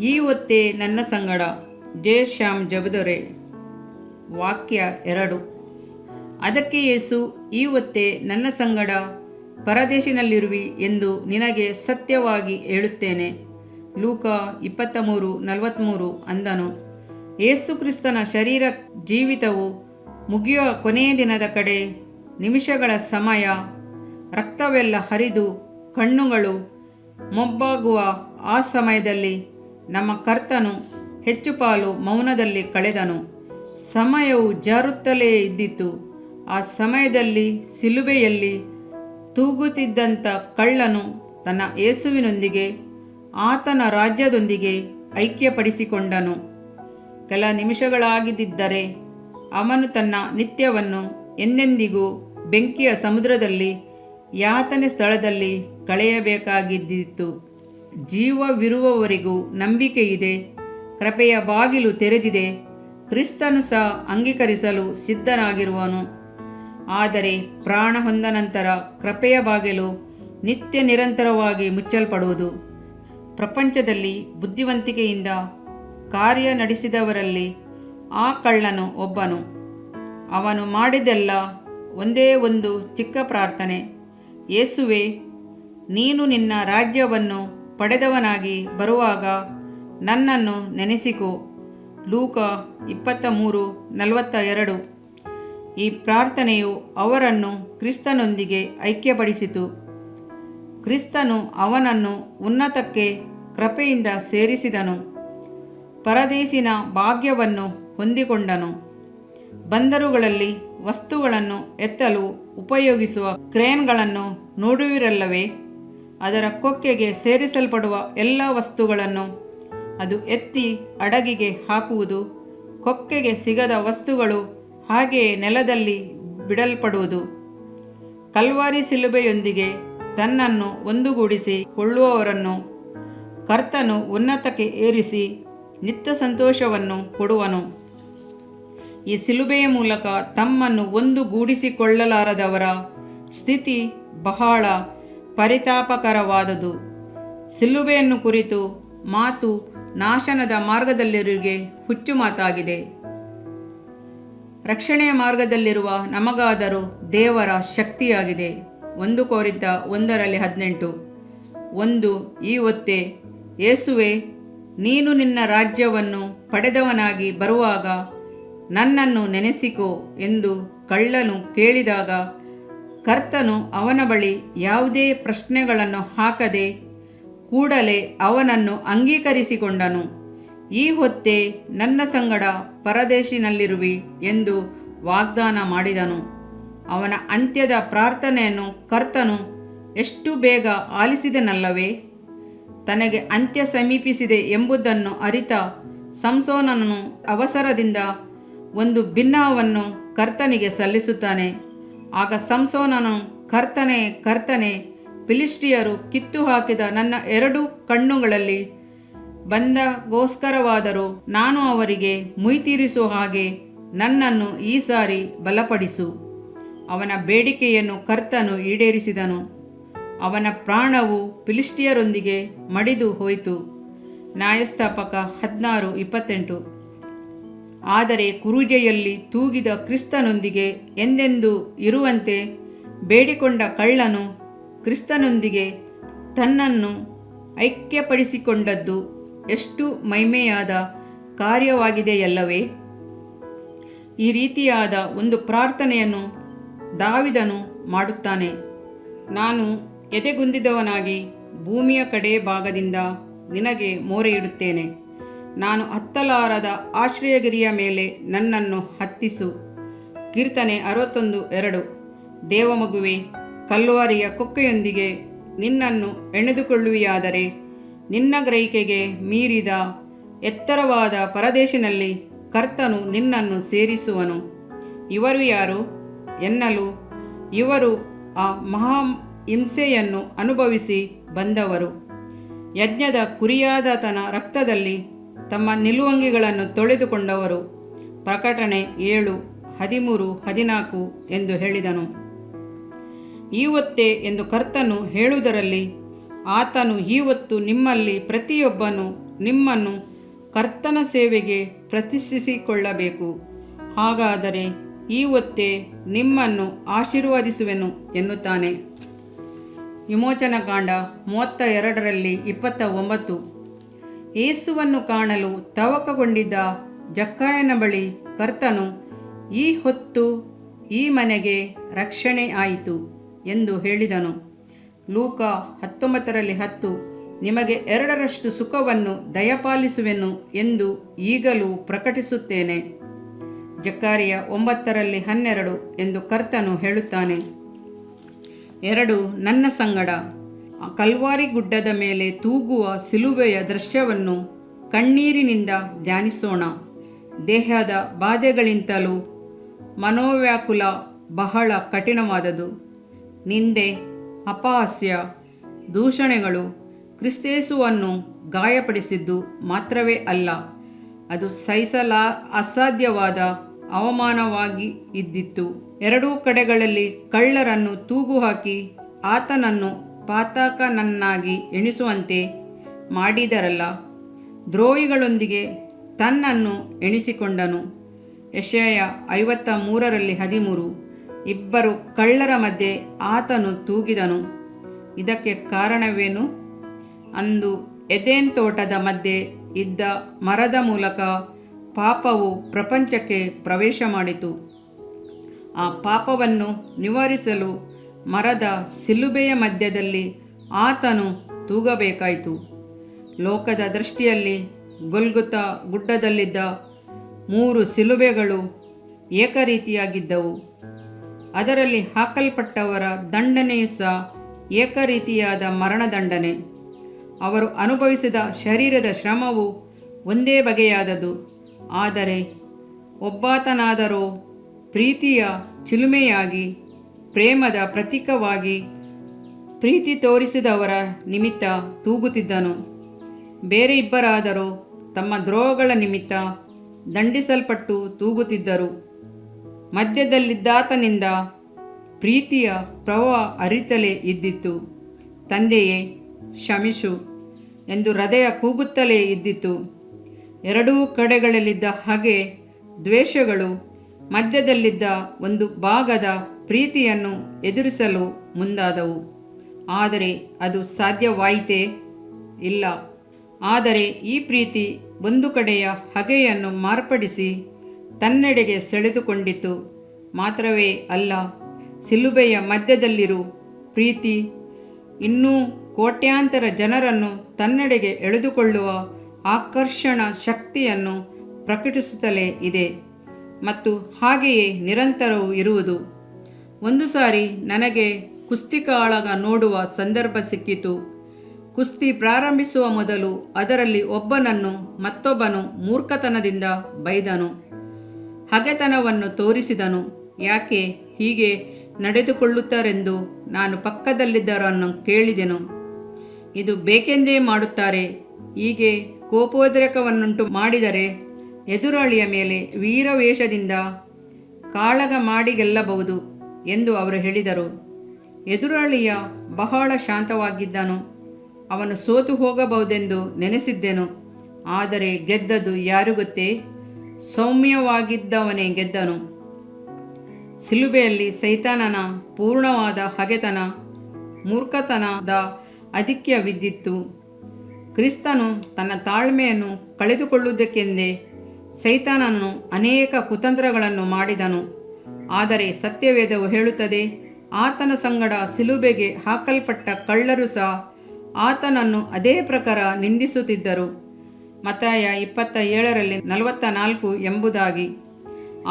ಈ ಹೊತ್ತೇ ನನ್ನ ಸಂಗಡ. ಜೆ ಶ್ಯಾಮ್ ಜಬದೊರೆ. ವಾಕ್ಯ 2. ಅದಕ್ಕೆ ಯೇಸು, ಈ ಹೊತ್ತೇ ನನ್ನ ಸಂಗಡ ಪರದೇಶಿನಲ್ಲಿರುವಿ ಎಂದು ನಿನಗೆ ಸತ್ಯವಾಗಿ ಹೇಳುತ್ತೇನೆ. ಲೂಕ 23:43 ಅಂದನು. ಯೇಸು ಕ್ರಿಸ್ತನ ಶರೀರ ಜೀವಿತವು ಮುಗಿಯುವ ಕೊನೆಯ ದಿನದ ಕಡೆ ನಿಮಿಷಗಳ ಸಮಯ, ರಕ್ತವೆಲ್ಲ ಹರಿದು ಕಣ್ಣುಗಳು ಮೊಬ್ಬಾಗುವ ಆ ಸಮಯದಲ್ಲಿ ನಮ್ಮ ಕರ್ತನು ಹೆಚ್ಚು ಪಾಲು ಮೌನದಲ್ಲಿ ಕಳೆದನು. ಸಮಯವು ಜಾರುತ್ತಲೇ ಇದ್ದಿತು. ಆ ಸಮಯದಲ್ಲಿ ಸಿಲುಬೆಯಲ್ಲಿ ತೂಗುತ್ತಿದ್ದಂಥ ಕಳ್ಳನು ತನ್ನ ಯೇಸುವಿನೊಂದಿಗೆ ಆತನ ರಾಜ್ಯದೊಂದಿಗೆ ಐಕ್ಯಪಡಿಸಿಕೊಂಡನು. ಕೆಲ ನಿಮಿಷಗಳಾಗಿದ್ದರೆ ಅವನು ತನ್ನ ನಿತ್ಯವನ್ನು ಎಂದೆಂದಿಗೂ ಬೆಂಕಿಯ ಸಮುದ್ರದಲ್ಲಿ ಯಾತನೆ ಸ್ಥಳದಲ್ಲಿ ಕಳೆಯಬೇಕಾಗಿದ್ದಿತು. ಜೀವವಿರುವವರೆಗೂ ನಂಬಿಕೆಯಿದೆ, ಕೃಪೆಯ ಬಾಗಿಲು ತೆರೆದಿದೆ, ಕ್ರಿಸ್ತನು ಸಹ ಅಂಗೀಕರಿಸಲು ಸಿದ್ಧನಾಗಿರುವನು. ಆದರೆ ಪ್ರಾಣ ಹೊಂದ ನಂತರ ಕೃಪೆಯ ಬಾಗಿಲು ನಿತ್ಯ ನಿರಂತರವಾಗಿ ಮುಚ್ಚಲ್ಪಡುವುದು. ಪ್ರಪಂಚದಲ್ಲಿ ಬುದ್ಧಿವಂತಿಕೆಯಿಂದ ಕಾರ್ಯ ನಡೆಸಿದವರಲ್ಲಿ ಆ ಕಳ್ಳನು ಒಬ್ಬನು. ಅವನು ಮಾಡಿದೆಲ್ಲ ಒಂದೇ ಒಂದು ಚಿಕ್ಕ ಪ್ರಾರ್ಥನೆ: ಯೇಸುವೇ, ನೀನು ನಿನ್ನ ರಾಜ್ಯವನ್ನು ಪಡೆದವನಾಗಿ ಬರುವಾಗ ನನ್ನನ್ನು ನೆನೆಸಿಕೋ. ಲೂಕ 23:42. ಈ ಪ್ರಾರ್ಥನೆಯು ಅವರನ್ನು ಕ್ರಿಸ್ತನೊಂದಿಗೆ ಐಕ್ಯಪಡಿಸಿತು. ಕ್ರಿಸ್ತನು ಅವನನ್ನು ಉನ್ನತಕ್ಕೆ ಕೃಪೆಯಿಂದ ಸೇರಿಸಿದನು. ಪರದೇಶಿನ ಭಾಗ್ಯವನ್ನು ಹೊಂದಿಕೊಂಡನು. ಬಂದರುಗಳಲ್ಲಿ ವಸ್ತುಗಳನ್ನು ಎತ್ತಲು ಉಪಯೋಗಿಸುವ ಕ್ರೇನ್ಗಳನ್ನು ನೋಡುವಿರಲ್ಲವೇ? ಅದರ ಕೊಕ್ಕೆಗೆ ಸೇರಿಸಲ್ಪಡುವ ಎಲ್ಲ ವಸ್ತುಗಳನ್ನು ಅದು ಎತ್ತಿ ಹಡಗಿಗೆ ಹಾಕುವುದು. ಕೊಕ್ಕೆಗೆ ಸಿಗದ ವಸ್ತುಗಳು ಹಾಗೆಯೇ ನೆಲದಲ್ಲಿ ಬಿಡಲ್ಪಡುವುದು. ಕಲ್ವಾರಿ ಶಿಲುಬೆಯೊಂದಿಗೆ ತನ್ನನ್ನು ಒಂದುಗೂಡಿಸಿ ಕೊಳ್ಳುವವರನ್ನು ಕರ್ತನು ಉನ್ನತಕ್ಕೆ ಏರಿಸಿ ನಿತ್ಯ ಸಂತೋಷವನ್ನು ಕೊಡುವನು. ಈ ಶಿಲುಬೆಯ ಮೂಲಕ ತಮ್ಮನ್ನು ಒಂದುಗೂಡಿಸಿಕೊಳ್ಳಲಾರದವರ ಸ್ಥಿತಿ ಬಹಳ ಪರಿತಾಪಕರವಾದುದು. ಶಿಲುಬೆಯನ್ನು ಕುರಿತು ಮಾತು ನಾಶನದ ಮಾರ್ಗದಲ್ಲಿರುವವರಿಗೆ ಹುಚ್ಚು ಮಾತಾಗಿದೆ. ರಕ್ಷಣೆಯ ಮಾರ್ಗದಲ್ಲಿರುವ ನಮಗಾದರೂ ದೇವರ ಶಕ್ತಿಯಾಗಿದೆ. 1 ಕೊರಿಂಥ 1:18. 1. ಈ ಹೊತ್ತೇ ಯೇಸುವೇ, ನೀನು ನಿನ್ನ ರಾಜ್ಯವನ್ನು ಪಡೆದವನಾಗಿ ಬರುವಾಗ ನನ್ನನ್ನು ನೆನೆಸಿಕೋ ಎಂದು ಕಳ್ಳನು ಕೇಳಿದಾಗ ಕರ್ತನು ಅವನ ಬಳಿ ಯಾವುದೇ ಪ್ರಶ್ನೆಗಳನ್ನು ಹಾಕದೆ ಕೂಡಲೇ ಅವನನ್ನು ಅಂಗೀಕರಿಸಿಕೊಂಡನು. ಈ ಹೊತ್ತೇ ನನ್ನ ಸಂಗಡ ಪರದೇಶಿನಲ್ಲಿರುವಿ ಎಂದು ವಾಗ್ದಾನ ಮಾಡಿದನು. ಅವನ ಅಂತ್ಯದ ಪ್ರಾರ್ಥನೆಯನ್ನು ಕರ್ತನು ಎಷ್ಟು ಬೇಗ ಆಲಿಸಿದನಲ್ಲವೇ? ತನಗೆ ಅಂತ್ಯ ಸಮೀಪಿಸಿದೆ ಎಂಬುದನ್ನು ಅರಿತ ಸಂಸೋನನು ಅವಸರದಿಂದ ಒಂದು ಭಿನ್ನವನ್ನು ಕರ್ತನಿಗೆ ಸಲ್ಲಿಸುತ್ತಾನೆ. ಆಗ ಸಂಸೋನನು, ಕರ್ತನೇ, ಕರ್ತನೇ, ಫಿಲಿಷ್ಟಿಯರು ಕಿತ್ತು ಹಾಕಿದ ನನ್ನ 2 ಕಣ್ಣುಗಳಲ್ಲಿ ಬಂದಗೋಸ್ಕರವಾದರೂ ನಾನು ಅವರಿಗೆ ಮುಯ್ತೀರಿಸುವ ಹಾಗೆ ನನ್ನನ್ನು ಈ ಸಾರಿ ಬಲಪಡಿಸು. ಅವನ ಬೇಡಿಕೆಯನ್ನು ಕರ್ತನು ಈಡೇರಿಸಿದನು. ಅವನ ಪ್ರಾಣವು ಫಿಲಿಷ್ಟಿಯರೊಂದಿಗೆ ಮಡಿದು ಹೋಯಿತು. ನ್ಯಾಯಸ್ಥಾಪಕ 16:28. ಆದರೆ ಕುರುಜೆಯಲ್ಲಿ ತೂಗಿದ ಕ್ರಿಸ್ತನೊಂದಿಗೆ ಎಂದೆಂದೂ ಇರುವಂತೆ ಬೇಡಿಕೊಂಡ ಕಳ್ಳನು ಕ್ರಿಸ್ತನೊಂದಿಗೆ ತನ್ನನ್ನು ಐಕ್ಯಪಡಿಸಿಕೊಂಡದ್ದು ಎಷ್ಟು ಮಹಿಮೆಯಾದ ಕಾರ್ಯವಾಗಿದೆಯಲ್ಲವೇ? ಈ ರೀತಿಯಾದ ಒಂದು ಪ್ರಾರ್ಥನೆಯನ್ನು ದಾವೀದನು ಮಾಡುತ್ತಾನೆ. ನಾನು ಎದೆಗುಂದಿದವನಾಗಿ ಭೂಮಿಯ ಕಡೆ ಭಾಗದಿಂದ ನಿನಗೆ ಮೊರೆಯಿಡುತ್ತೇನೆ. ನಾನು ಹತ್ತಲಾರದ ಆಶ್ರಯಗಿರಿಯ ಮೇಲೆ ನನ್ನನ್ನು ಹತ್ತಿಸು. ಕೀರ್ತನೆ 61:2. ದೇವಮಗುವೆ, ಕಲ್ವಾರಿಯ ಕೊಕ್ಕೆಯೊಂದಿಗೆ ನಿನ್ನನ್ನು ಎಣೆದುಕೊಳ್ಳುವಿಯಾದರೆ ನಿನ್ನ ಗ್ರಹಿಕೆಗೆ ಮೀರಿದ ಎತ್ತರವಾದ ಪರದೇಶಿನಲ್ಲಿ ಕರ್ತನು ನಿನ್ನನ್ನು ಸೇರಿಸುವನು. ಇವರು ಯಾರು ಎನ್ನಲು, ಇವರು ಆ ಮಹಾ ಹಿಂಸೆಯನ್ನು ಅನುಭವಿಸಿ ಬಂದವರು. ಯಜ್ಞದ ಕುರಿಯಾದಾತನ ರಕ್ತದಲ್ಲಿ ತಮ್ಮ ನಿಲುವಂಗಿಗಳನ್ನು ತೊಳೆದುಕೊಂಡವರು. ಪ್ರಕಟಣೆ 7:13-14 ಎಂದು ಹೇಳಿದನು. ಈ ಹೊತ್ತೇ ಎಂದು ಕರ್ತನು ಹೇಳುವುದರಲ್ಲಿ ಆತನು ಈ ಹೊತ್ತು ನಿಮ್ಮಲ್ಲಿ ಪ್ರತಿಯೊಬ್ಬನು ನಿಮ್ಮನ್ನು ಕರ್ತನ ಸೇವೆಗೆ ಪ್ರತಿಷ್ಠಿಸಿಕೊಳ್ಳಬೇಕು. ಹಾಗಾದರೆ ಈ ಹೊತ್ತೇ ನಿಮ್ಮನ್ನು ಆಶೀರ್ವದಿಸುವೆನು ಎನ್ನುತ್ತಾನೆ. ವಿಮೋಚನಕಾಂಡ 32:29. ಯೇಸುವನ್ನು ಕಾಣಲು ತವಕಗೊಂಡಿದ್ದ ಜಕ್ಕಾಯನ ಬಳಿ ಕರ್ತನು, ಈ ಹೊತ್ತು ಈ ಮನೆಗೆ ರಕ್ಷಣೆ ಆಯಿತು ಎಂದು ಹೇಳಿದನು. ಲೂಕ 19:10. ನಿಮಗೆ 2ರಷ್ಟು ಸುಖವನ್ನು ದಯಪಾಲಿಸುವೆನು ಎಂದು ಈಗಲೂ ಪ್ರಕಟಿಸುತ್ತೇನೆ. ಜಕರ್ಯ 9:12 ಎಂದು ಕರ್ತನು ಹೇಳುತ್ತಾನೆ. 2. ನನ್ನ ಸಂಗಡ ಕಲ್ವಾರಿ ಗುಡ್ಡದ ಮೇಲೆ ತೂಗುವ ಸಿಲುಬೆಯ ದೃಶ್ಯವನ್ನು ಕಣ್ಣೀರಿನಿಂದ ಧ್ಯಾನಿಸೋಣ. ದೇಹದ ಬಾಧೆಗಳಿಂತಲೂ ಮನೋವ್ಯಾಕುಲ ಬಹಳ ಕಠಿಣವಾದದು. ನಿಂದೆ, ಅಪಹಾಸ್ಯ, ದೂಷಣೆಗಳು ಕ್ರಿಸ್ತೇಸುವನ್ನು ಗಾಯಪಡಿಸಿದ್ದು ಮಾತ್ರವೇ ಅಲ್ಲ, ಅದು ಅಸಾಧ್ಯವಾದ ಅವಮಾನವಾಗಿ ಇದ್ದಿತು. ಎರಡೂ ಕಡೆಗಳಲ್ಲಿ ಕಳ್ಳರನ್ನು ತೂಗುಹಾಕಿ ಆತನನ್ನು ಪಾತಕನನ್ನಾಗಿ ಎಣಿಸುವಂತೆ ಮಾಡಿದರಲ್ಲ. ದ್ರೋಹಿಗಳೊಂದಿಗೆ ತನ್ನನ್ನು ಎಣಿಸಿಕೊಂಡನು. ಯೆಶಾಯ 53:13. ಇಬ್ಬರು ಕಳ್ಳರ ಮಧ್ಯೆ ಆತನು ತೂಗಿದನು. ಇದಕ್ಕೆ ಕಾರಣವೇನು? ಅಂದು ಎದೆನ್ ತೋಟದ ಮಧ್ಯೆ ಇದ್ದ ಮರದ ಮೂಲಕ ಪಾಪವು ಪ್ರಪಂಚಕ್ಕೆ ಪ್ರವೇಶ ಮಾಡಿತು. ಆ ಪಾಪವನ್ನು ನಿವಾರಿಸಲು ಮರದ ಸಿಲುಬೆಯ ಮಧ್ಯದಲ್ಲಿ ಆತನು ತೂಗಬೇಕಾಯಿತು. ಲೋಕದ ದೃಷ್ಟಿಯಲ್ಲಿ ಗೊಲ್ಗೊಥಾ ಗುಡ್ಡದಲ್ಲಿದ್ದ 3 ಸಿಲುಬೆಗಳು ಏಕರೀತಿಯಾಗಿದ್ದವು. ಅದರಲ್ಲಿ ಹಾಕಲ್ಪಟ್ಟವರ ದಂಡನೆಯೂ ಸಹ ಏಕರೀತಿಯಾದ ಮರಣದಂಡನೆ. ಅವರು ಅನುಭವಿಸಿದ ಶರೀರದ ಶ್ರಮವು ಒಂದೇ ಬಗೆಯಾದದು. ಆದರೆ ಒಬ್ಬಾತನಾದರೋ ಪ್ರೀತಿಯ ಚಿಲುಮೆಯಾಗಿ, ಪ್ರೇಮದ ಪ್ರತೀಕವಾಗಿ ಪ್ರೀತಿ ತೋರಿಸಿದವರ ನಿಮಿತ್ತ ತೂಗುತ್ತಿದ್ದನು. ಬೇರೆ ಇಬ್ಬರಾದರೋ ತಮ್ಮ ದ್ರೋಹಗಳ ನಿಮಿತ್ತ ದಂಡಿಸಲ್ಪಟ್ಟು ತೂಗುತ್ತಿದ್ದರು. ಮಧ್ಯದಲ್ಲಿದ್ದಾತನಿಂದ ಪ್ರೀತಿಯ ಪ್ರವಾಹ ಹರಿಯುತ್ತಲೇ ಇದ್ದಿತು. ತಂದೆಯೇ, ಕ್ಷಮಿಸು ಎಂದು ಹೃದಯ ಕೂಗುತ್ತಲೇ ಇದ್ದಿತು. ಎರಡೂ ಕಡೆಗಳಲ್ಲಿದ್ದ ಹಗೆ, ದ್ವೇಷಗಳು ಮಧ್ಯದಲ್ಲಿದ್ದ ಒಂದು ಭಾಗದ ಪ್ರೀತಿಯನ್ನು ಎದುರಿಸಲು ಮುಂದಾದವು. ಆದರೆ ಅದು ಸಾಧ್ಯವಾಯಿತೇ? ಇಲ್ಲ. ಆದರೆ ಈ ಪ್ರೀತಿ ಒಂದು ಕಡೆಯ ಹಗೆಯನ್ನು ಮಾರ್ಪಡಿಸಿ ತನ್ನೆಡೆಗೆ ಸೆಳೆದುಕೊಂಡಿತು. ಮಾತ್ರವೇ ಅಲ್ಲ, ಸಿಲುಬೆಯ ಮಧ್ಯದಲ್ಲಿರು ಪ್ರೀತಿ ಇನ್ನೂ ಕೋಟ್ಯಾಂತರ ಜನರನ್ನು ತನ್ನೆಡೆಗೆ ಎಳೆದುಕೊಳ್ಳುವ ಆಕರ್ಷಣ ಶಕ್ತಿಯನ್ನು ಪ್ರಕಟಿಸುತ್ತಲೇ ಇದೆ ಮತ್ತು ಹಾಗೆಯೇ ನಿರಂತರವೂ ಇರುವುದು. ಒಂದು ಸಾರಿ ನನಗೆ ಕುಸ್ತಿ ಕಾಳಗ ನೋಡುವ ಸಂದರ್ಭ ಸಿಕ್ಕಿತು. ಕುಸ್ತಿ ಪ್ರಾರಂಭಿಸುವ ಮೊದಲು ಅದರಲ್ಲಿ ಒಬ್ಬನನ್ನು ಮತ್ತೊಬ್ಬನು ಮೂರ್ಖತನದಿಂದ ಬೈದನು, ಹಗೆತನವನ್ನು ತೋರಿಸಿದನು. ಯಾಕೆ ಹೀಗೆ ನಡೆದುಕೊಳ್ಳುತ್ತಾರೆಂದು ನಾನು ಪಕ್ಕದಲ್ಲಿದ್ದವರನ್ನು ಕೇಳಿದೆನು. ಇದು ಬೇಕೆಂದೇ ಮಾಡುತ್ತಾರೆ. ಹೀಗೆ ಕೋಪೋದ್ರೇಕವನ್ನುಂಟು ಮಾಡಿದರೆ ಎದುರಾಳಿಯ ಮೇಲೆ ವೀರವೇಷದಿಂದ ಕಾಳಗ ಮಾಡಿ ಗೆಲ್ಲಬಹುದು ಎಂದು ಅವರು ಹೇಳಿದರು. ಎದುರಾಳಿಯ ಬಹಳ ಶಾಂತವಾಗಿದ್ದನು. ಅವನು ಸೋತು ಹೋಗಬಹುದೆಂದು ನೆನೆಸಿದ್ದೆನು. ಆದರೆ ಗೆದ್ದದ್ದು ಯಾರು ಗೊತ್ತೇ? ಸೌಮ್ಯವಾಗಿದ್ದವನೇ ಗೆದ್ದನು. ಸಿಲುಬೆಯಲ್ಲಿ ಸೈತಾನನ ಪೂರ್ಣವಾದ ಹಗೆತನ, ಮೂರ್ಖತನದ ಆಧಿಕ್ಯವಿದ್ದಿತು. ಕ್ರಿಸ್ತನು ತನ್ನ ತಾಳ್ಮೆಯನ್ನು ಕಳೆದುಕೊಳ್ಳುವುದಕ್ಕೆಂದೇ ಸೈತಾನನು ಅನೇಕ ಕುತಂತ್ರಗಳನ್ನು ಮಾಡಿದನು. ಆದರೆ ಸತ್ಯವೇದವು ಹೇಳುತ್ತದೆ, ಆತನ ಸಂಗಡ ಸಿಲುಬೆಗೆ ಹಾಕಲ್ಪಟ್ಟ ಕಳ್ಳರು ಸಹ ಆತನನ್ನು ಅದೇ ಪ್ರಕಾರ ನಿಂದಿಸುತ್ತಿದ್ದರು. ಮತ್ತಾಯ 27:44 ಎಂಬುದಾಗಿ.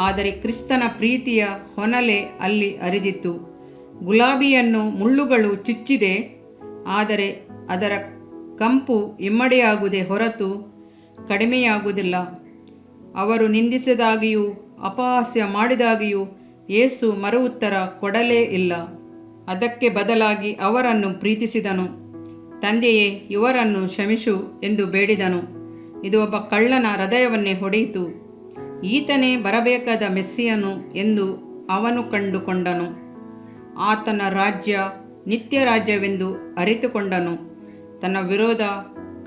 ಆದರೆ ಕ್ರಿಸ್ತನ ಪ್ರೀತಿಯ ಹೊನಲೆ ಅಲ್ಲಿ ಹರಿದಿತ್ತು. ಗುಲಾಬಿಯನ್ನು ಮುಳ್ಳುಗಳು ಚುಚ್ಚಿದೆ, ಆದರೆ ಅದರ ಕಂಪು ಇಮ್ಮಡಿಯಾಗುವುದೇ ಹೊರತು ಕಡಿಮೆಯಾಗುವುದಿಲ್ಲ. ಅವರು ನಿಂದಿಸಿದಾಗಿಯೂ ಅಪಹಾಸ್ಯ ಮಾಡಿದಾಗಿಯೂ ಯೇಸು ಮರು ಉತ್ತರ ಕೊಡಲೇ ಇಲ್ಲ. ಅದಕ್ಕೆ ಬದಲಾಗಿ ಅವರನ್ನು ಪ್ರೀತಿಸಿದನು. ತಂದೆಯೇ, ಇವರನ್ನು ಕ್ಷಮಿಸು ಎಂದು ಬೇಡಿದನು. ಇದು ಒಬ್ಬ ಕಳ್ಳನ ಹೃದಯವನ್ನೇ ಹೊಡೆಯಿತು. ಈತನೇ ಬರಬೇಕಾದ ಮೆಸ್ಸಿಯನು ಎಂದು ಅವನು ಕಂಡುಕೊಂಡನು. ಆತನ ರಾಜ್ಯ ನಿತ್ಯ ರಾಜ್ಯವೆಂದು ಅರಿತುಕೊಂಡನು. ತನ್ನ ವಿರೋಧ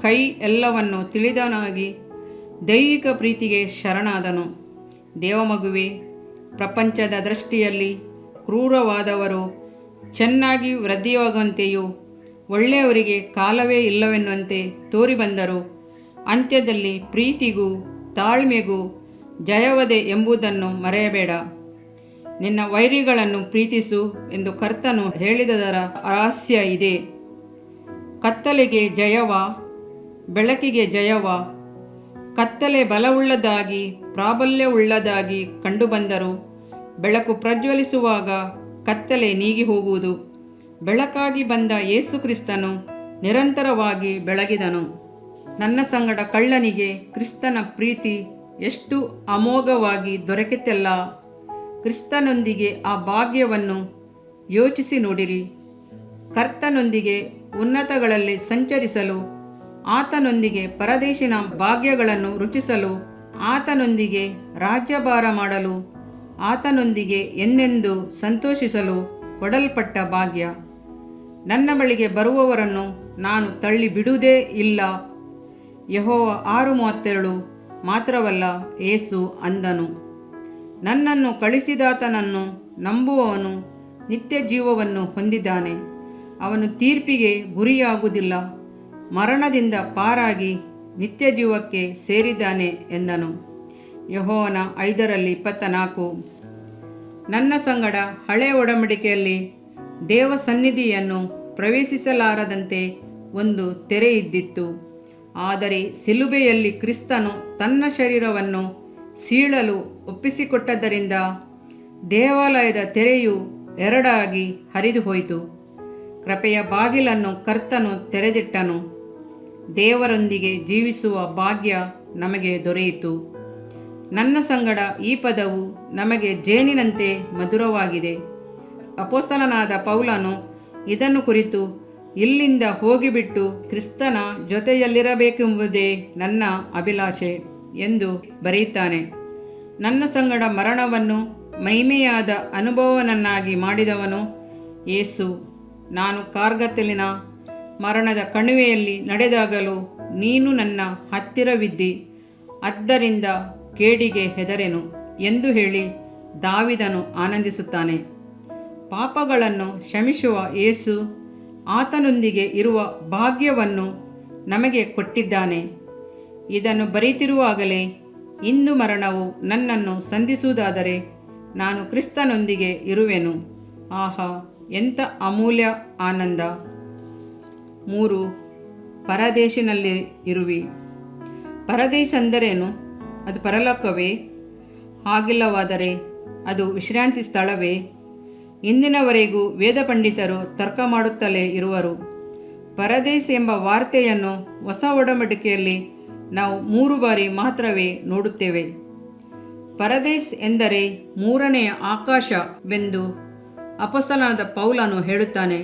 ಕೈ ಎಲ್ಲವನ್ನು ತಿಳಿದವನಾಗಿ ದೈವಿಕ ಪ್ರೀತಿಗೆ ಶರಣಾದನು. ದೇವಮಗುವೆ, ಪ್ರಪಂಚದ ದೃಷ್ಟಿಯಲ್ಲಿ ಕ್ರೂರವಾದವರು ಚೆನ್ನಾಗಿ ವೃದ್ಧಿಯಾಗುವಂತೆಯೂ ಒಳ್ಳೆಯವರಿಗೆ ಕಾಲವೇ ಇಲ್ಲವೆನ್ನುವಂತೆ ತೋರಿಬಂದರು. ಅಂತ್ಯದಲ್ಲಿ ಪ್ರೀತಿಗೂ ತಾಳ್ಮೆಗೂ ಜಯವದೆ ಎಂಬುದನ್ನು ಮರೆಯಬೇಡ. ನಿನ್ನ ವೈರಿಗಳನ್ನು ಪ್ರೀತಿಸು ಎಂದು ಕರ್ತನು ಹೇಳಿದದರ ರಹಸ್ಯ ಇದೆ. ಕತ್ತಲೆಗೆ ಜಯವ, ಬೆಳಕಿಗೆ ಜಯವ. ಕತ್ತಲೆ ಬಲವುಳ್ಳದಾಗಿ ಪ್ರಾಬಲ್ಯವುಳ್ಳದಾಗಿ ಕಂಡುಬಂದರು. ಬೆಳಕು ಪ್ರಜ್ವಲಿಸುವಾಗ ಕತ್ತಲೆ ನೀಗಿ ಹೋಗುವುದು. ಬೆಳಕಾಗಿ ಬಂದ ಯೇಸು ಕ್ರಿಸ್ತನು ನಿರಂತರವಾಗಿ ಬೆಳಗಿದನು. ನನ್ನ ಸಂಗಡ ಕಳ್ಳನಿಗೆ ಕ್ರಿಸ್ತನ ಪ್ರೀತಿ ಎಷ್ಟು ಅಮೋಘವಾಗಿ ದೊರಕಿತೆಲ್ಲ. ಕ್ರಿಸ್ತನೊಂದಿಗೆ ಆ ಭಾಗ್ಯವನ್ನು ಯೋಚಿಸಿ ನೋಡಿರಿ. ಕರ್ತನೊಂದಿಗೆ ಉನ್ನತಗಳಲ್ಲಿ ಸಂಚರಿಸಲು, ಆತನೊಂದಿಗೆ ಪರದೇಶಿನ ಭಾಗ್ಯಗಳನ್ನು ರುಚಿಸಲು, ಆತನೊಂದಿಗೆ ರಾಜ್ಯಭಾರ ಮಾಡಲು, ಆತನೊಂದಿಗೆ ಎಂದೆಂದೂ ಸಂತೋಷಿಸಲು ಕೊಡಲ್ಪಟ್ಟ ಭಾಗ್ಯ. ನನ್ನ ಬಳಿಗೆ ಬರುವವರನ್ನು ನಾನು ತಳ್ಳಿ ಬಿಡುವುದೇ ಇಲ್ಲ. ಯೆಹೋವ 6:32 ಮಾತ್ರವಲ್ಲ, ಯೇಸು ಅಂದನು. ನನ್ನನ್ನು ಕಳಿಸಿದಾತನನ್ನು ನಂಬುವವನು ನಿತ್ಯ ಜೀವವನ್ನು ಹೊಂದಿದ್ದಾನೆ. ಅವನು ತೀರ್ಪಿಗೆ ಗುರಿಯಾಗುವುದಿಲ್ಲ, ಮರಣದಿಂದ ಪಾರಾಗಿ ನಿತ್ಯ ಜೀವಕ್ಕೆ ಸೇರಿದ್ದಾನೆ ಎಂದನು. ಯೋಹಾನ 5:24. ನನ್ನ ಸಂಗಡ ಹಳೆಯ ಒಡಂಬಡಿಕೆಯಲ್ಲಿ ದೇವ ಸನ್ನಿಧಿಯನ್ನು ಪ್ರವೇಶಿಸಲಾರದಂತೆ ಒಂದು ತೆರೆ ಇದ್ದಿತ್ತು. ಆದರೆ ಶಿಲುಬೆಯಲ್ಲಿ ಕ್ರಿಸ್ತನು ತನ್ನ ಶರೀರವನ್ನು ಸೀಳಲು ಒಪ್ಪಿಸಿಕೊಟ್ಟದ್ದರಿಂದ ದೇವಾಲಯದ ತೆರೆಯು ಎರಡಾಗಿ ಹರಿದು ಹೋಯಿತು. ಕೃಪೆಯ ಬಾಗಿಲನ್ನು ಕರ್ತನು ತೆರೆದಿಟ್ಟನು. ದೇವರೊಂದಿಗೆ ಜೀವಿಸುವ ಭಾಗ್ಯ ನಮಗೆ ದೊರೆಯಿತು. ನನ್ನ ಸಂಗಡ ಈ ಪದವು ನಮಗೆ ಜೇನಿನಂತೆ ಮಧುರವಾಗಿದೆ. ಅಪೊಸ್ತಲನಾದ ಪೌಲನು ಇದನ್ನು ಕುರಿತು, ಇಲ್ಲಿಂದ ಹೋಗಿಬಿಟ್ಟು ಕ್ರಿಸ್ತನ ಜೊತೆಯಲ್ಲಿರಬೇಕೆಂಬುದೇ ನನ್ನ ಅಭಿಲಾಷೆ ಎಂದು ಬರೆಯುತ್ತಾನೆ. ನನ್ನ ಸಂಗಡ ಮರಣವನ್ನು ಮಹಿಮೆಯಾದ ಅನುಭವವನ್ನಾಗಿ ಮಾಡಿದವನು ಯೇಸು. ನಾನು ಕಾರ್ಗತ್ತಲಿನ ಮರಣದ ಕಣಿವೆಯಲ್ಲಿ ನಡೆದಾಗಲೂ ನೀನು ನನ್ನ ಹತ್ತಿರವಿದ್ದಿ, ಆದ್ದರಿಂದ ಕೇಡಿಗೆ ಹೆದರೆನು ಎಂದು ಹೇಳಿ ದಾವೀದನು ಆನಂದಿಸುತ್ತಾನೆ. ಪಾಪಗಳನ್ನು ಕ್ಷಮಿಸುವ ಯೇಸು ಆತನೊಂದಿಗೆ ಇರುವ ಭಾಗ್ಯವನ್ನು ನಮಗೆ ಕೊಟ್ಟಿದ್ದಾನೆ. ಇದನ್ನು ಬರೆಯುತ್ತಿರುವಾಗಲೇ ಇಂದು ಮರಣವು ನನ್ನನ್ನು ಸಂಧಿಸುವುದಾದರೆ ನಾನು ಕ್ರಿಸ್ತನೊಂದಿಗೆ ಇರುವೆನು. ಆಹಾ, ಎಂಥ ಅಮೂಲ್ಯ ಆನಂದ! 3. ಪರದೇಶಿನಲ್ಲಿ ಇರುವಿ. ಪರದೇಶ ಅಂದರೇನು? ಅದು ಪರಲೋಕವೇ? ಹಾಗಿಲ್ಲವಾದರೆ ಅದು ವಿಶ್ರಾಂತಿ ಸ್ಥಳವೇ? ಇಂದಿನವರೆಗೂ ವೇದ ಪಂಡಿತರು ತರ್ಕ ಮಾಡುತ್ತಲೇ ಇರುವರು. ಪರದೇಶ ಎಂಬ ವಾರ್ತೆಯನ್ನು ಹೊಸ ಒಡಂಬಡಿಕೆಯಲ್ಲಿ ನಾವು 3 ಬಾರಿ ಮಾತ್ರವೇ ನೋಡುತ್ತೇವೆ. ಪರದೇಶ ಎಂದರೆ ಮೂರನೆಯ ಆಕಾಶವೆಂದು ಅಪೊಸ್ತಲನಾದ ಪೌಲನು ಹೇಳುತ್ತಾನೆ.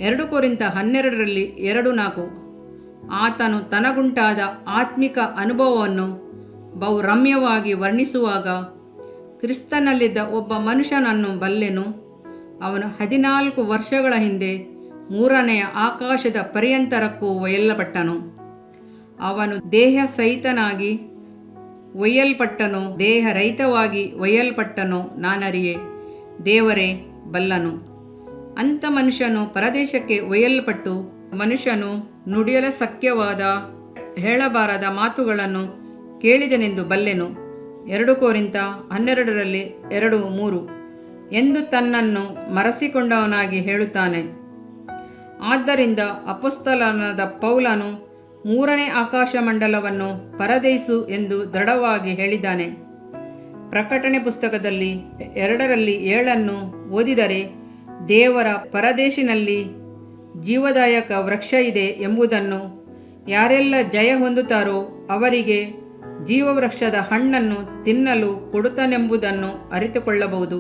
2 ಕೊರಿಂಥ 12:2-4. ಆತನು ತನಗುಂಟಾದ ಆತ್ಮಿಕ ಅನುಭವವನ್ನು ಬಹು ರಮ್ಯವಾಗಿ ವರ್ಣಿಸುವಾಗ, ಕ್ರಿಸ್ತನಲ್ಲಿದ್ದ ಒಬ್ಬ ಮನುಷ್ಯನನ್ನು ಬಲ್ಲೆನು. ಅವನು 14 ವರ್ಷಗಳ ಹಿಂದೆ 3ನೆಯ ಆಕಾಶದ ಪರ್ಯಂತರಕ್ಕೂ ಒಯ್ಯಲ್ಪಟ್ಟನು. ಅವನು ದೇಹ ಸಹಿತನಾಗಿ ಒಯ್ಯಲ್ಪಟ್ಟನೋ ದೇಹರಹಿತವಾಗಿ ಒಯ್ಯಲ್ಪಟ್ಟನೋ ನಾನರಿಯೆ, ದೇವರೇ ಬಲ್ಲನು. ಅಂಥ ಮನುಷ್ಯನು ಪರದೇಶಕ್ಕೆ ಒಯ್ಯಲ್ಪಟ್ಟು ಮನುಷ್ಯನು ನುಡಿಯಲು ಶಕ್ಯವಾದ ಹೇಳಬಾರದ ಮಾತುಗಳನ್ನು ಕೇಳಿದನೆಂದು ಬಲ್ಲೆನು. 2 ಕೊರಿಂಥ 12:2-3 ಎಂದು ತನ್ನನ್ನು ಮರೆಸಿಕೊಂಡವನಾಗಿ ಹೇಳುತ್ತಾನೆ. ಆದ್ದರಿಂದ ಅಪೊಸ್ತಲನಾದ ಪೌಲನು 3ನೇ ಆಕಾಶಮಂಡಲವನ್ನು ಪರದೇಶು ಎಂದು ದೃಢವಾಗಿ ಹೇಳಿದ್ದಾನೆ. ಪ್ರಕಟಣೆ ಪುಸ್ತಕದಲ್ಲಿ 2:7 ಓದಿದರೆ, ದೇವರ ಪರದೇಶಿನಲ್ಲಿ ಜೀವದಾಯಕ ವೃಕ್ಷ ಇದೆ ಎಂಬುದನ್ನು ಯಾರೆಲ್ಲ ಜಯ ಹೊಂದುತ್ತಾರೋ ಅವರಿಗೆ ಜೀವವೃಕ್ಷದ ಹಣ್ಣನ್ನು ತಿನ್ನಲು ಕೊಡುತ್ತಾನೆಂಬುದನ್ನು ಅರಿತುಕೊಳ್ಳಬಹುದು.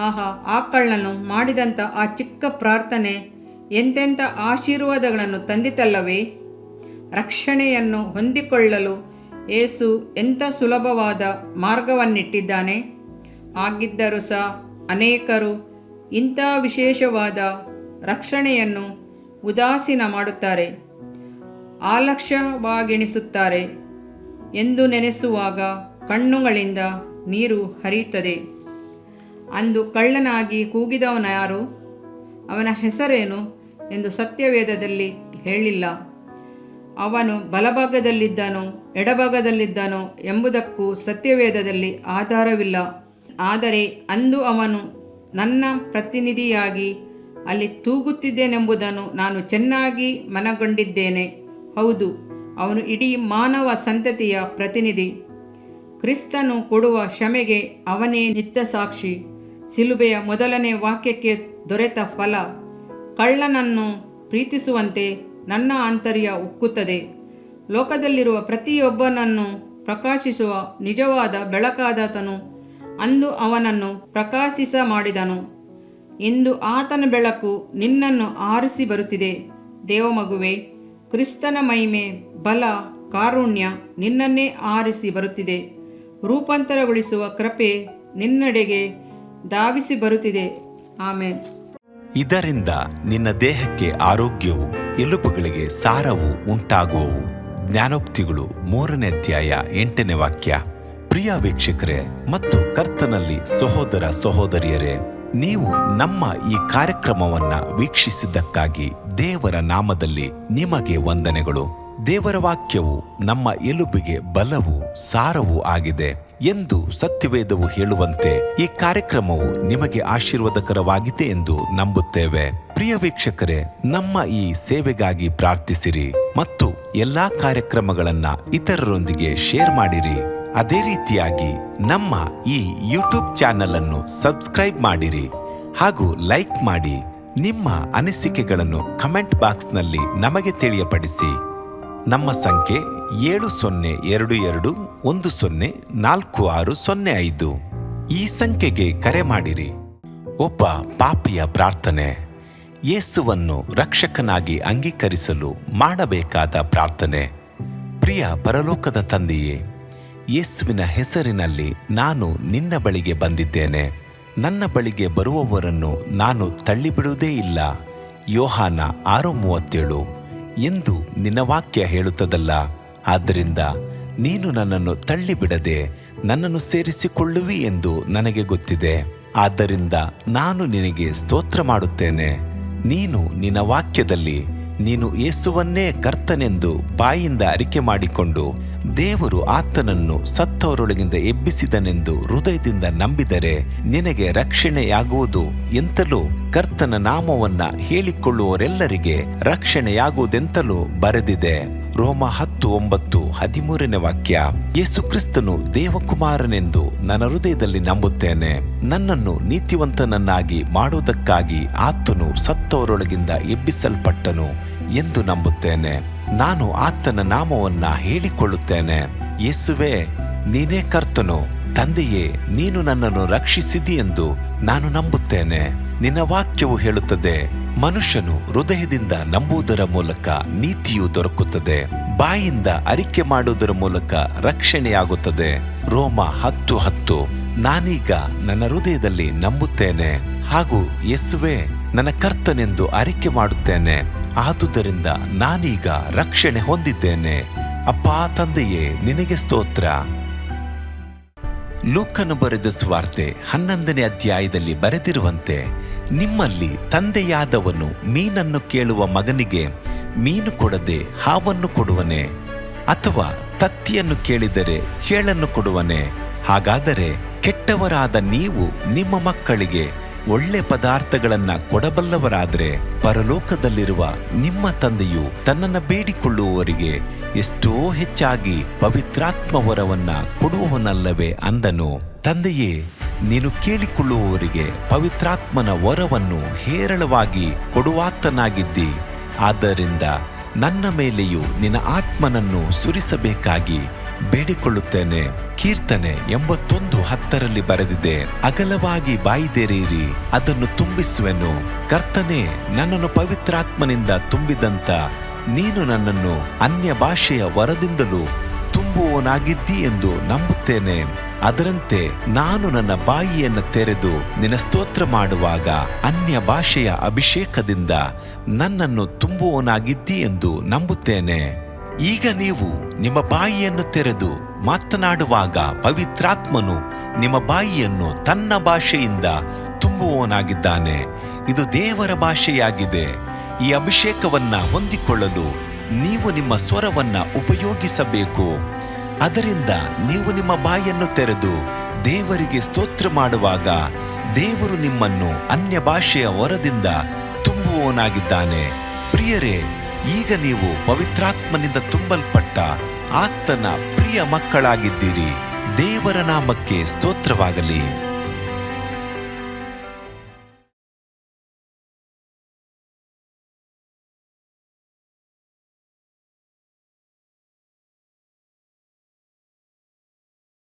ಆಹಾ, ಆ ಕಳ್ಳನು ಮಾಡಿದಂಥ ಆ ಚಿಕ್ಕ ಪ್ರಾರ್ಥನೆ ಎಂತೆಂಥ ಆಶೀರ್ವಾದಗಳನ್ನು ತಂದಿತಲ್ಲವೇ! ರಕ್ಷಣೆಯನ್ನು ಹೊಂದಿಕೊಳ್ಳಲು ಯೇಸು ಎಂಥ ಸುಲಭವಾದ ಮಾರ್ಗವನ್ನಿಟ್ಟಿದ್ದಾನೆ. ಹಾಗಿದ್ದರೂ ಸಹ ಅನೇಕರು ಇಂಥ ವಿಶೇಷವಾದ ರಕ್ಷಣೆಯನ್ನು ಉದಾಸೀನ ಮಾಡುತ್ತಾರೆ. ಅಲಕ್ಷ್ಯವಾಗಿಣಿಸುತ್ತಾರೆ ಎಂದು ನೆನೆಸುವಾಗ ಕಣ್ಣುಗಳಿಂದ ನೀರು ಹರಿಯುತ್ತದೆ. ಅಂದು ಕಳ್ಳನಾಗಿ ಕೂಗಿದವನಾರು, ಅವನ ಹೆಸರೇನು ಎಂದು ಸತ್ಯವೇದದಲ್ಲಿ ಹೇಳಿಲ್ಲ. ಅವನು ಬಲಭಾಗದಲ್ಲಿದ್ದನೋ ಎಡಭಾಗದಲ್ಲಿದ್ದನೋ ಎಂಬುದಕ್ಕೂ ಸತ್ಯವೇದದಲ್ಲಿ ಆಧಾರವಿಲ್ಲ. ಆದರೆ ಅಂದು ಅವನು ನನ್ನ ಪ್ರತಿನಿಧಿಯಾಗಿ ಅಲ್ಲಿ ತೂಗುತ್ತಿದ್ದೇನೆಂಬುದನ್ನು ನಾನು ಚೆನ್ನಾಗಿ ಮನಗಂಡಿದ್ದೇನೆ. ಹೌದು, ಅವನು ಇಡೀ ಮಾನವ ಸಂತತಿಯ ಪ್ರತಿನಿಧಿ. ಕ್ರಿಸ್ತನು ಕೊಡುವ ಕ್ಷಮೆಗೆ ಅವನೇ ನಿತ್ಯ ಸಾಕ್ಷಿ. ಸಿಲುಬೆಯ ಮೊದಲನೇ ವಾಕ್ಯಕ್ಕೆ ದೊರೆತ ಫಲ ಕಳ್ಳನನ್ನು ಪ್ರೀತಿಸುವಂತೆ ನನ್ನ ಆಂತರ್ಯ ಉಕ್ಕುತ್ತದೆ. ಲೋಕದಲ್ಲಿರುವ ಪ್ರತಿಯೊಬ್ಬನನ್ನು ಪ್ರಕಾಶಿಸುವ ನಿಜವಾದ ಬೆಳಕಾದಾತನು ಅಂದು ಅವನನ್ನು ಪ್ರಕಾಶಿಸ ಮಾಡಿದನು. ಇಂದು ಆತನ ಬೆಳಕು ನಿನ್ನನ್ನು ಆರಿಸಿ ಬರುತ್ತಿದೆ. ದೇವಮಗುವೆ, ಕ್ರಿಸ್ತನ ಮಹಿಮೆ, ಬಲ, ಕಾರುಣ್ಯ ನಿನ್ನನ್ನೇ ಆರಿಸಿ ಬರುತ್ತಿದೆ. ರೂಪಾಂತರಗೊಳಿಸುವ ಕೃಪೆ ನಿನ್ನೆಡೆಗೆ ಧಾವಿಸಿ ಬರುತ್ತಿದೆ. ಆಮೆನ್. ಇದರಿಂದ ನಿನ್ನ ದೇಹಕ್ಕೆ ಆರೋಗ್ಯವು, ಎಲುಬುಗಳಿಗೆ ಸಾರವು ಉಂಟಾಗುವವು. ಜ್ಞಾನೋಕ್ತಿಗಳು 3ನೇ ಅಧ್ಯಾಯ 8ನೇ ವಾಕ್ಯ. ಪ್ರಿಯ ವೀಕ್ಷಕರೇ ಮತ್ತು ಕರ್ತನಲ್ಲಿ ಸಹೋದರ ಸಹೋದರಿಯರೇ, ನೀವು ನಮ್ಮ ಈ ಕಾರ್ಯಕ್ರಮವನ್ನ ವೀಕ್ಷಿಸಿದ್ದಕ್ಕಾಗಿ ದೇವರ ನಾಮದಲ್ಲಿ ನಿಮಗೆ ವಂದನೆಗಳು. ದೇವರ ವಾಕ್ಯವು ನಮ್ಮ ಎಲುಬಿಗೆ ಬಲವು, ಸಾರವೂ ಆಗಿದೆ ಎಂದು ಸತ್ಯವೇದವು ಹೇಳುವಂತೆ ಈ ಕಾರ್ಯಕ್ರಮವು ನಿಮಗೆ ಆಶೀರ್ವಾದಕರವಾಗಿದೆ ಎಂದು ನಂಬುತ್ತೇವೆ. ಪ್ರಿಯ ವೀಕ್ಷಕರೇ, ನಮ್ಮ ಈ ಸೇವೆಗಾಗಿ ಪ್ರಾರ್ಥಿಸಿರಿ ಮತ್ತು ಎಲ್ಲಾ ಕಾರ್ಯಕ್ರಮಗಳನ್ನ ಇತರರೊಂದಿಗೆ ಶೇರ್ ಮಾಡಿರಿ. ಅದೇ ರೀತಿಯಾಗಿ ನಮ್ಮ ಈ ಯೂಟ್ಯೂಬ್ ಚಾನೆಲ್ ಅನ್ನು ಸಬ್ಸ್ಕ್ರೈಬ್ ಮಾಡಿರಿ ಹಾಗೂ ಲೈಕ್ ಮಾಡಿ. ನಿಮ್ಮ ಅನಿಸಿಕೆಗಳನ್ನು ಕಮೆಂಟ್ ಬಾಕ್ಸ್ನಲ್ಲಿ ನಮಗೆ ತಿಳಿಯಪಡಿಸಿ. ನಮ್ಮ ಸಂಖ್ಯೆ 7022104605. ಈ ಸಂಖ್ಯೆಗೆ ಕರೆ ಮಾಡಿರಿ. ಒಬ್ಬ ಪಾಪಿಯ ಪ್ರಾರ್ಥನೆ. ಯೇಸುವನ್ನು ರಕ್ಷಕನಾಗಿ ಅಂಗೀಕರಿಸಲು ಮಾಡಬೇಕಾದ ಪ್ರಾರ್ಥನೆ. ಪ್ರಿಯ ಪರಲೋಕದ ತಂದೆಯೇ, ಯೇಸುವಿನ ಹೆಸರಿನಲ್ಲಿ ನಾನು ನಿನ್ನ ಬಳಿಗೆ ಬಂದಿದ್ದೇನೆ. ನನ್ನ ಬಳಿಗೆ ಬರುವವರನ್ನು ನಾನು ತಳ್ಳಿಬಿಡುವುದೇ ಇಲ್ಲ. ಯೋಹಾನ 6:37 ಎಂದು ನಿನ್ನ ವಾಕ್ಯ ಹೇಳುತ್ತದಲ್ಲ. ಆದ್ದರಿಂದ ನೀನು ನನ್ನನ್ನು ತಳ್ಳಿಬಿಡದೆ ನನ್ನನ್ನು ಸೇರಿಸಿಕೊಳ್ಳುವಿ ಎಂದು ನನಗೆ ಗೊತ್ತಿದೆ. ಆದ್ದರಿಂದ ನಾನು ನಿನಗೆ ಸ್ತೋತ್ರ ಮಾಡುತ್ತೇನೆ. ನೀನು ನಿನ್ನ ವಾಕ್ಯದಲ್ಲಿ ನೀನು ಯೇಸುವನ್ನೇ ಕರ್ತನೆಂದು ಬಾಯಿಂದ ಅರಿಕೆ ಮಾಡಿಕೊಂಡು ದೇವರು ಆತನನ್ನು ಸತ್ತವರೊಳಗಿಂದ ಎಬ್ಬಿಸಿದನೆಂದು ಹೃದಯದಿಂದ ನಂಬಿದರೆ ನಿನಗೆ ರಕ್ಷಣೆಯಾಗುವುದು ಎಂತಲೂ, ಕರ್ತನ ನಾಮವನ್ನ ಹೇಳಿಕೊಳ್ಳುವವರೆಲ್ಲರಿಗೆ ರಕ್ಷಣೆಯಾಗುವುದೆಂತಲೂ ಬರೆದಿದೆ. ರೋಮ 10:9 13ನೇ ವಾಕ್ಯ. ಯೇಸು ಕ್ರಿಸ್ತನು ದೇವಕುಮಾರನೆಂದು ನನ್ನ ಹೃದಯದಲ್ಲಿ ನಂಬುತ್ತೇನೆ. ನನ್ನನ್ನು ನೀತಿವಂತನನ್ನಾಗಿ ಮಾಡುವುದಕ್ಕಾಗಿ ಆತನು ಸತ್ತವರೊಳಗಿಂದ ಎಬ್ಬಿಸಲ್ಪಟ್ಟನು ಎಂದು ನಂಬುತ್ತೇನೆ. ನಾನು ಆತನ ನಾಮವನ್ನ ಹೇಳಿಕೊಳ್ಳುತ್ತೇನೆ. ಯೇಸುವೇ, ನೀನೇ ಕರ್ತನು. ತಂದೆಯೇ, ನೀನು ನನ್ನನ್ನು ರಕ್ಷಿಸಿದಿ ಎಂದು ನಾನು ನಂಬುತ್ತೇನೆ. ನಿನ್ನ ವಾಕ್ಯವು ಹೇಳುತ್ತದೆ, ಮನುಷ್ಯನು ಹೃದಯದಿಂದ ನಂಬುವುದರ ಮೂಲಕ ನೀತಿಯು ದೊರಕುತ್ತದೆ, ಬಾಯಿಂದ ಅರಿಕೆ ಮಾಡುವುದರ ಮೂಲಕ ರಕ್ಷಣೆಯಾಗುತ್ತದೆ. ರೋಮ 10:10. ನಾನೀಗ ನನ್ನ ಹೃದಯದಲ್ಲಿ ನಂಬುತ್ತೇನೆ ಹಾಗೂ ಯೇಸುವೇ ನನ್ನ ಕರ್ತನೆಂದು ಅರಿಕೆ ಮಾಡುತ್ತೇನೆ. ಆದುದರಿಂದ ನಾನೀಗ ರಕ್ಷಣೆ ಹೊಂದಿದ್ದೇನೆ. ಅಪ್ಪಾ ತಂದೆಯೇ, ನಿನಗೆ ಸ್ತೋತ್ರ. ಲೂಕನು ಬರೆದ ಸುವಾರ್ತೆ 11ನೇ ಅಧ್ಯಾಯದಲ್ಲಿ ಬರೆದಿರುವಂತೆ, ನಿಮ್ಮಲ್ಲಿ ತಂದೆಯಾದವನು ಮೀನನ್ನು ಕೇಳುವ ಮಗನಿಗೆ ಮೀನು ಕೊಡದೆ ಹಾವನ್ನು ಕೊಡುವನೆ? ಅಥವಾ ತತ್ತಿಯನ್ನು ಕೇಳಿದರೆ ಚೇಳನ್ನು ಕೊಡುವನೆ? ಹಾಗಾದರೆ ಕೆಟ್ಟವರಾದ ನೀವು ನಿಮ್ಮ ಮಕ್ಕಳಿಗೆ ಒಳ್ಳೆ ಪದಾರ್ಥಗಳನ್ನ ಕೊಡಬಲ್ಲವರಾದರೆ ಪರಲೋಕದಲ್ಲಿರುವ ನಿಮ್ಮ ತಂದೆಯು ತನ್ನನ್ನು ಬೇಡಿಕೊಳ್ಳುವವರಿಗೆ ಎಷ್ಟೋ ಹೆಚ್ಚಾಗಿ ಪವಿತ್ರಾತ್ಮ ವರವನ್ನ ಕೊಡುವವನಲ್ಲವೇ ಅಂದನು. ತಂದೆಯೇ, ನೀನು ಕೇಳಿಕೊಳ್ಳುವವರಿಗೆ ಪವಿತ್ರಾತ್ಮನ ವರವನ್ನು ಹೇರಳವಾಗಿ ಕೊಡುವಾತನಾಗಿದ್ದಿ. ಆದ್ದರಿಂದ ನನ್ನ ಮೇಲೆಯೂ ನಿನ್ನ ಆತ್ಮನನ್ನು ಸುರಿಸಬೇಕಾಗಿ ಬೇಡಿಕೊಳ್ಳುತ್ತೇನೆ. ಕೀರ್ತನೆ 81:10 ಬರೆದಿದೆ, ಅಗಲವಾಗಿ ಬಾಯಿದೆರೆಯಿರಿ, ಅದನ್ನು ತುಂಬಿಸುವೆನು. ಕರ್ತನೇ, ನನ್ನನ್ನು ಪವಿತ್ರಾತ್ಮನಿಂದ ತುಂಬಿದಂತ ನೀನು ನನ್ನನ್ನು ಅನ್ಯ ಭಾಷೆಯ ವರದಿಂದಲೂ ತುಂಬುವವನಾಗಿದ್ದಿ ಎಂದು ನಂಬುತ್ತೇನೆ. ಅದರಂತೆ ನಾನು ನನ್ನ ಬಾಯಿಯನ್ನು ತೆರೆದು ನಿನ್ನ ಸ್ತೋತ್ರ ಮಾಡುವಾಗ ಅನ್ಯ ಭಾಷೆಯ ಅಭಿಷೇಕದಿಂದ ನನ್ನನ್ನು ತುಂಬುವವನಾಗಿದ್ದಿ ಎಂದು ನಂಬುತ್ತೇನೆ. ಈಗ ನೀವು ನಿಮ್ಮ ಬಾಯಿಯನ್ನು ತೆರೆದು ಮಾತನಾಡುವಾಗ ಪವಿತ್ರಾತ್ಮನು ನಿಮ್ಮ ಬಾಯಿಯನ್ನು ತನ್ನ ಭಾಷೆಯಿಂದ ತುಂಬುವವನಾಗಿದ್ದಾನೆ. ಇದು ದೇವರ ಭಾಷೆಯಾಗಿದೆ. ಈ ಅಭಿಷೇಕವನ್ನ ಹೊಂದಿಕೊಳ್ಳಲು ನೀವು ನಿಮ್ಮ ಸ್ವರವನ್ನ ಉಪಯೋಗಿಸಬೇಕು. ಅದರಿಂದ ನೀವು ನಿಮ್ಮ ಬಾಯಿಯನ್ನು ತೆರೆದು ದೇವರಿಗೆ ಸ್ತೋತ್ರ ಮಾಡುವಾಗ ದೇವರು ನಿಮ್ಮನ್ನು ಅನ್ಯ ಭಾಷೆಯ ವರದಿಂದ ತುಂಬುವವನಾಗಿದ್ದಾನೆ. ಪ್ರಿಯರೇ, ಈಗ ನೀವು ಪವಿತ್ರಾತ್ಮನಿಂದ ತುಂಬಲ್ಪಟ್ಟ ಆತನ ಪ್ರಿಯ ಮಕ್ಕಳಾಗಿದ್ದೀರಿ. ದೇವರ ನಾಮಕ್ಕೆ ಸ್ತೋತ್ರವಾಗಲಿ.